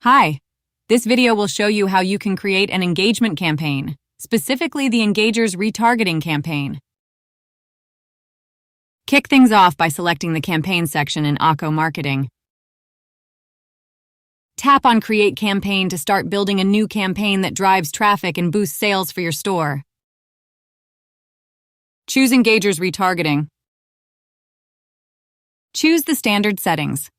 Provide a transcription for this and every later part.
Hi, this video will show you how you can create an engagement campaign, specifically the Engager's retargeting campaign. Kick things off by selecting the campaign section in ACO Marketing. Tap on Create Campaign to start building a new campaign that drives traffic and boosts sales for your store. Choose Engager's retargeting. Choose the standard settings.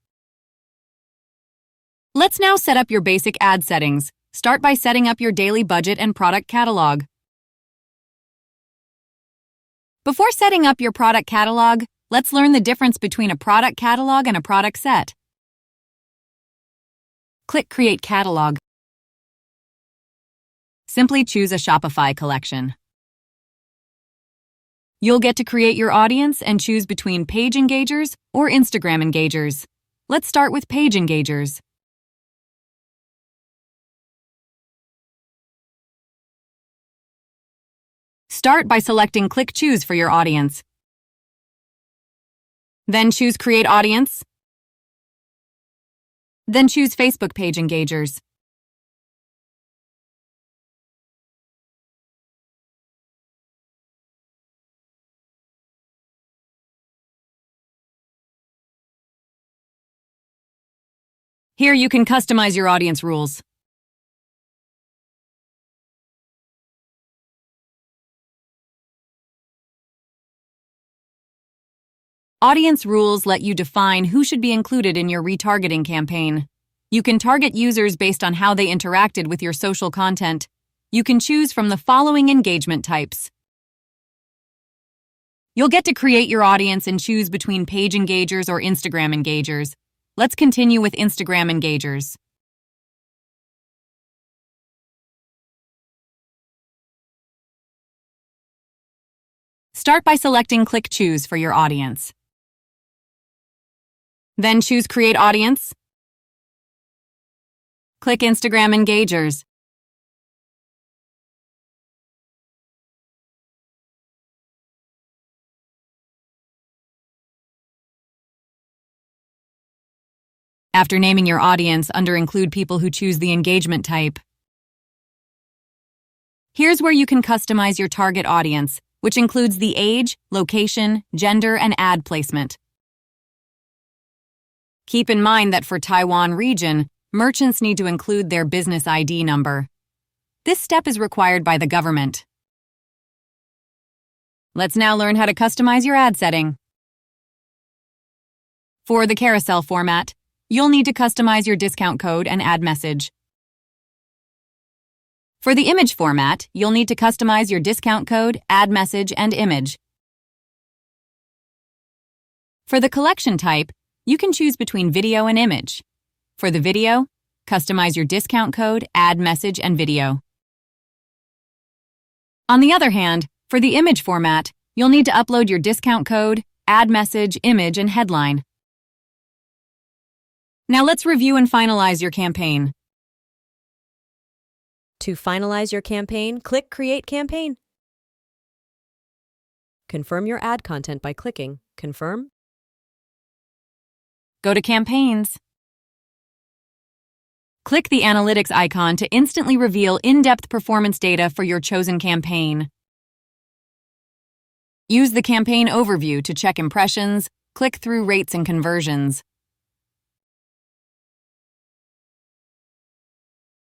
Let's now set up your basic ad settings. Start by setting up your daily budget and product catalog. Before setting up your product catalog, let's learn the difference between a product catalog and a product set. Click Create Catalog. Simply choose a Shopify collection. You'll get to create your audience and choose between page engagers or Instagram engagers. Let's start with page engagers. Start by selecting Click Choose for your audience. Then choose Create Audience. Then choose Facebook page engagers. Here you can customize your audience rules. Audience rules let you define who should be included in your retargeting campaign. You can target users based on how they interacted with your social content. You can choose from the following engagement types. You'll get to create your audience and choose between page engagers or Instagram engagers. Let's continue with Instagram engagers. Start by selecting Click Choose for your audience. Then choose Create Audience. Click Instagram Engagers. After naming your audience, include people who choose the engagement type. Here's where you can customize your target audience, which includes the age, location, gender, and ad placement. Keep in mind that for Taiwan region, merchants need to include their business ID number. This step is required by the government. Let's now learn how to customize your ad setting. For the carousel format, you'll need to customize your discount code and ad message. For the image format, you'll need to customize your discount code, ad message, and image. For the collection type, you can choose between video and image. For the video, customize your discount code, ad message, and video. On the other hand, for the image format, you'll need to upload your discount code, ad message, image, and headline. Now let's review and finalize your campaign. To finalize your campaign, click Create Campaign. Confirm your ad content by clicking Confirm. Go to Campaigns. Click the Analytics icon to instantly reveal in-depth performance data for your chosen campaign. Use the Campaign Overview to check impressions, click-through rates, and conversions.